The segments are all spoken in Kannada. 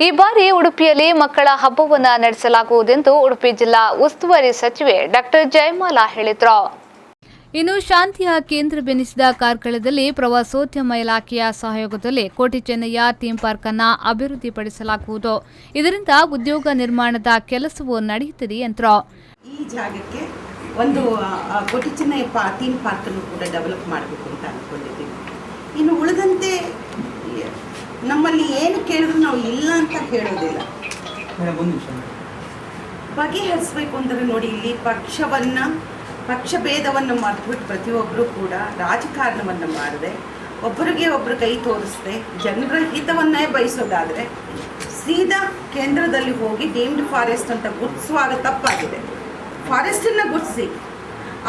ಈ ಬಾರಿ ಉಡುಪಿಯಲ್ಲಿ ಮಕ್ಕಳ ಹಬ್ಬವನ್ನು ನಡೆಸಲಾಗುವುದೆಂದು ಉಡುಪಿ ಜಿಲ್ಲಾ ಉಸ್ತುವಾರಿ ಸಚಿವೆ ಡಾಕ್ಟರ್ ಜಯಮಾಲಾ ಹೇಳಿದರು. ಇನ್ನು ಶಾಂತಿಯ ಕೇಂದ್ರವೆನಿಸಿದ ಕಾರ್ಕಳದಲ್ಲಿ ಪ್ರವಾಸೋದ್ಯಮ ಇಲಾಖೆಯ ಸಹಯೋಗದಲ್ಲಿ ಕೋಟಿ ಚೆನ್ನಯ್ಯ ಥೀಮ್ ಪಾರ್ಕ್ ಅನ್ನು ಅಭಿವೃದ್ಧಿಪಡಿಸಲಾಗುವುದು. ಇದರಿಂದ ಉದ್ಯೋಗ ನಿರ್ಮಾಣದ ಕೆಲಸವೂ ನಡೆಯುತ್ತದೆ ಎಂದರು. ಈ ಜಾಗಕ್ಕೆ ಒಂದು ಕೋಟಿ ಚೆನ್ನಯ್ಯ ಥೀಮ್ ಪಾರ್ಕ್ ಅನ್ನು ಕೂಡ ಡೆವಲಪ್ ಮಾಡಬೇಕು ಅಂತ ಅನ್ಕೊಂಡಿದ್ದೀವಿ. ಇನ್ನು ಉಳಿದಂತೆ ನಮ್ಮಲ್ಲಿ ಏನು ಕೇಳಿದ್ರು ನಾವು ಇಲ್ಲ ಅಂತ ಹೇಳೋದಿಲ್ಲ. ಬಗೆಹರಿಸಬೇಕು ಅಂದರೆ ನೋಡಿ, ಇಲ್ಲಿ ಪಕ್ಷ ಭೇದವನ್ನು ಮರೆತುಬಿಟ್ಟು ಪ್ರತಿಯೊಬ್ಬರು ಕೂಡ ರಾಜಕಾರಣವನ್ನು ಮಾಡದೆ ಒಬ್ಬರಿಗೆ ಒಬ್ಬರು ಕೈ ತೋರಿಸದೆ ಜನರ ಹಿತವನ್ನೇ ಬಯಸೋದಾದರೆ ಸೀದಾ ಕೇಂದ್ರದಲ್ಲಿ ಹೋಗಿ ಡೀಮ್ಡ್ ಫಾರೆಸ್ಟ್ ಅಂತ ಗುರುತಿಸುವಾಗ ತಪ್ಪಾಗಿದೆ. ಫಾರೆಸ್ಟನ್ನು ಗುರುತಿಸಿ,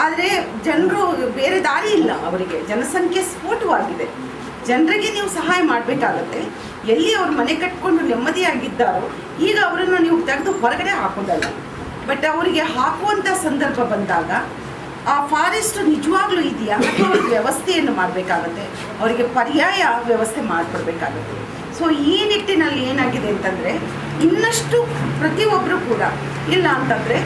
ಆದರೆ ಜನರು ಬೇರೆ ದಾರಿ ಇಲ್ಲ, ಅವರಿಗೆ ಜನಸಂಖ್ಯೆ ಸ್ಫೋಟವಾಗಿದೆ. ಜನರಿಗೆ ನೀವು ಸಹಾಯ ಮಾಡಬೇಕಾಗತ್ತೆ. ಎಲ್ಲಿ ಅವ್ರ ಮನೆ ಕಟ್ಕೊಂಡು ನೆಮ್ಮದಿಯಾಗಿದ್ದಾರೋ ಈಗ ಅವರನ್ನು ನೀವು ತೆಗೆದು ಹೊರಗಡೆ ಹಾಕೋದಲ್ಲ, ಬಟ್ ಅವರಿಗೆ ಹಾಕುವಂಥ ಸಂದರ್ಭ ಬಂದಾಗ ಆ ಫಾರೆಸ್ಟ್ ನಿಜವಾಗ್ಲೂ ಇದೆಯಾ ಅಥವಾ ಅವ್ರಿಗೆ ವ್ಯವಸ್ಥೆಯನ್ನು ಮಾಡಬೇಕಾಗತ್ತೆ, ಅವರಿಗೆ ಪರ್ಯಾಯ ವ್ಯವಸ್ಥೆ ಮಾಡಿಕೊಡ್ಬೇಕಾಗತ್ತೆ. ಸೊ ಈ ನಿಟ್ಟಿನಲ್ಲಿ ಏನಾಗಿದೆ ಅಂತಂದರೆ ಇನ್ನಷ್ಟು ಪ್ರತಿಯೊಬ್ಬರು ಕೂಡ ಇಲ್ಲ ಅಂತಂದರೆ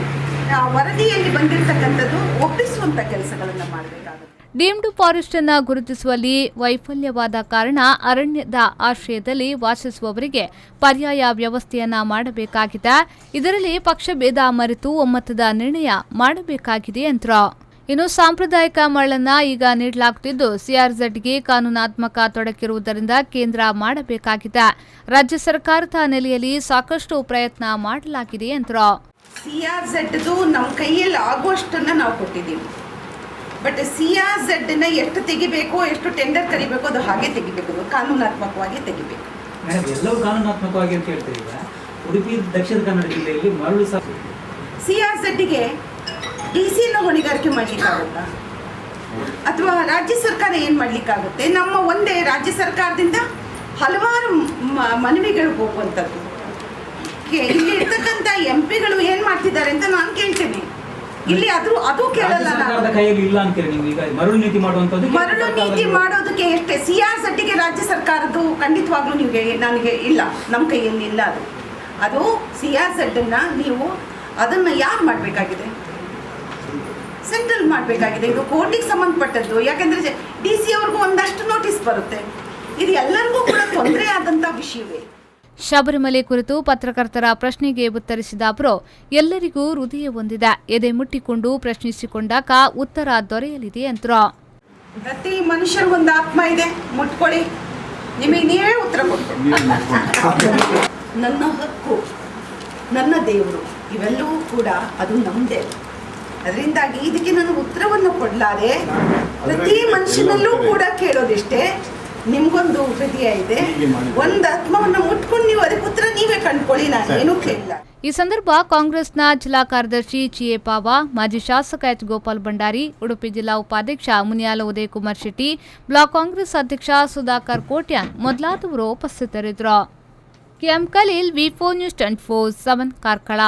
ವರದಿಯಲ್ಲಿ ಬಂದಿರತಕ್ಕಂಥದ್ದು ಒಪ್ಪಿಸುವಂಥ ಕೆಲಸಗಳನ್ನು ಮಾಡಬೇಕಾಗುತ್ತೆ. ಡೀಮ್ಡ್ ಫಾರೆಸ್ಟ್ ಅನ್ನು ಗುರುತಿಸುವಲ್ಲಿ ವೈಫಲ್ಯವಾದ ಕಾರಣ ಅರಣ್ಯದ ಆಶ್ರಯದಲ್ಲಿ ವಾಸಿಸುವವರಿಗೆ ಪರ್ಯಾಯ ವ್ಯವಸ್ಥೆಯನ್ನ ಮಾಡಬೇಕಾಗಿದೆ. ಇದರಲ್ಲಿ ಪಕ್ಷಭೇದ ಮರೆತು ಒಮ್ಮತದ ನಿರ್ಣಯ ಮಾಡಬೇಕಾಗಿದೆ ಎಂದರು. ಇನ್ನು ಸಾಂಪ್ರದಾಯಿಕ ಮರಳನ್ನ ಈಗ ನೀಡಲಾಗುತ್ತಿದ್ದು ಸಿಆರ್ಝೆಡ್ಗೆ ಕಾನೂನಾತ್ಮಕ ತೊಡಕಿರುವುದರಿಂದ ಕೇಂದ್ರ ಮಾಡಬೇಕಾಗಿದೆ. ರಾಜ್ಯ ಸರ್ಕಾರದ ನೆಲೆಯಲ್ಲಿ ಸಾಕಷ್ಟು ಪ್ರಯತ್ನ ಮಾಡಲಾಗಿದೆ ಎಂದರು. ಸಿಆರ್ಝೆಡ್ದು ನಮ್ಮ ಕೈಯಲ್ಲಿ ಆಗುವಷ್ಟನ್ನು ನಾವು ಕೊಟ್ಟಿದ್ದೀವಿ, ಬಟ್ ಸಿಆರ್ಝೆಡ್ನ ಎಷ್ಟು ತೆಗಿಬೇಕು, ಎಷ್ಟು ಟೆಂಡರ್ ಕರಿಬೇಕು, ಅದು ಹಾಗೆ ತೆಗಿಬೇಕು, ಕಾನೂನಾತ್ಮಕವಾಗಿ ತೆಗಿಬೇಕು. ಎಲ್ಲವೂ ಕಾನೂನಾತ್ಮಕವಾಗಿ ಅಂತ ಹೇಳ್ತೀವಿ. ಉಡುಪಿ ದಕ್ಷಿಣ ಕನ್ನಡ ಜಿಲ್ಲೆಯಲ್ಲಿ ಮರಳು ಸಿಆರ್ಝೆಡ್ಗೆ ಡಿಸಿಯನ್ನು ಹೊಣೆಗಾರಿಕೆ ಮಾಡಲಿಕ್ಕಾಗುತ್ತಾ ಅಥವಾ ರಾಜ್ಯ ಸರ್ಕಾರ ಏನು ಮಾಡಲಿಕ್ಕಾಗುತ್ತೆ? ನಮ್ಮ ಒಂದೇ ರಾಜ್ಯ ಸರ್ಕಾರದಿಂದ ಹಲವಾರು ಮನವಿಗಳು ಹೋಗುವಂಥದ್ದು. ಇಲ್ಲಿ ಇರ್ತಕ್ಕಂಥ ಎಂಪಿಗಳು ಏನು ಮಾಡ್ತಿದ್ದಾರೆ ಅಂತ ನಾನು ಕೇಳ್ತೇನೆ. ಇಲ್ಲಿ ಅದು ಕೇಳಲ್ಲ. ಮರಳು ನೀತಿ ಮಾಡೋದಕ್ಕೆ ಎಷ್ಟೇ ಸಿಆರ್ಝೆಡ್ಗೆ ರಾಜ್ಯ ಸರ್ಕಾರದ್ದು ಖಂಡಿತವಾಗ್ಲೂ ನನಗೆ ಇಲ್ಲ, ನಮ್ಮ ಕೈಯಲ್ಲಿ ಇಲ್ಲ. ಅದು ಸಿಆರ್ಝೆಡ್ನ ನೀವು ಅದನ್ನು ಯಾರು ಮಾಡಬೇಕಾಗಿದೆ? ಸೆಂಟ್ರಲ್ ಮಾಡಬೇಕಾಗಿದೆ. ಇದು ಕೋರ್ಟಿಗೆ ಸಂಬಂಧಪಟ್ಟದ್ದು. ಯಾಕೆಂದರೆ DC ಅವ್ರಿಗೂ ಒಂದಷ್ಟು ನೋಟಿಸ್ ಬರುತ್ತೆ. ಇದು ಎಲ್ಲರಿಗೂ ಕೂಡ ತೊಂದರೆ ಆದಂಥ ವಿಷಯವೇ. ಶಬರಿಮಲೆ ಕುರಿತು ಪತ್ರಕರ್ತರ ಪ್ರಶ್ನೆಗೆ ಉತ್ತರಿಸಿದ ಅವರು, ಎಲ್ಲರಿಗೂ ಹೃದಯ ಹೊಂದಿದೆ, ಎದೆ ಮುಟ್ಟಿಕೊಂಡು ಪ್ರಶ್ನಿಸಿಕೊಂಡಾಗ ಉತ್ತರ ದೊರೆಯಲಿದೆ ಎಂದರು. ಪ್ರತಿ ಮನುಷ್ಯರಿಗೊಂದು ಆತ್ಮ ಇದೆ, ಮುಟ್ಕೊಳ್ಳಿ, ನಿಮಗೆ ನೀವೇ ಉತ್ತರ ಕೊಡ್ತೀವಿ. ನನ್ನ ಹಕ್ಕು, ನನ್ನ ದೇವರು, ಇವೆಲ್ಲವೂ ಕೂಡ ಅದು ನಮ್ಮದೇ. ಅದರಿಂದಾಗಿ ಇದಕ್ಕೆ ನಾನು ಉತ್ತರವನ್ನು ಕೊಡಲಾರೆ. ಪ್ರತಿ ಮನುಷ್ಯನಲ್ಲೂ ಕೂಡ ಕೇಳೋದಿಷ್ಟೇ, ನಿಮ್ಗೊಂದು ಹೃದಯ ಇದೆ, ಒಂದು ಆತ್ಮವನ್ನು ಮುಟ್ಕೊಂಡು ನೀವು ಅದಕ್ಕೆ ಉತ್ತರ ನೀವೇ ಕಂಡುಕೊಳ್ಳಿ, ನಾನು ಏನೂ ಕೇಳಿಲ್ಲ. ಈ ಸಂದರ್ಭ ಕಾಂಗ್ರೆಸ್ನ ಜಿಲ್ಲಾ ಕಾರ್ಯದರ್ಶಿ ಚಿಎ ಪಾವ, ಮಾಜಿ ಶಾಸಕ ಎಚ್ ಗೋಪಾಲ್ ಭಂಡಾರಿ, ಉಡುಪಿ ಜಿಲ್ಲಾ ಉಪಾಧ್ಯಕ್ಷ ಮುನಿಯಾಲ ಉದಯ್ ಕುಮಾರ್ ಶೆಟ್ಟಿ, ಬ್ಲಾಕ್ ಕಾಂಗ್ರೆಸ್ ಅಧ್ಯಕ್ಷ ಸುಧಾಕರ್ ಕೋಟ್ಯಾನ್ ಮೊದಲಾದವರು ಉಪಸ್ಥಿತರಿದ್ದರು. ಕೆಎಂ ಖಲೀಲ್, ವಿ4 ನ್ಯೂಸ್ 24/7 ಕಾರ್ಕಳ.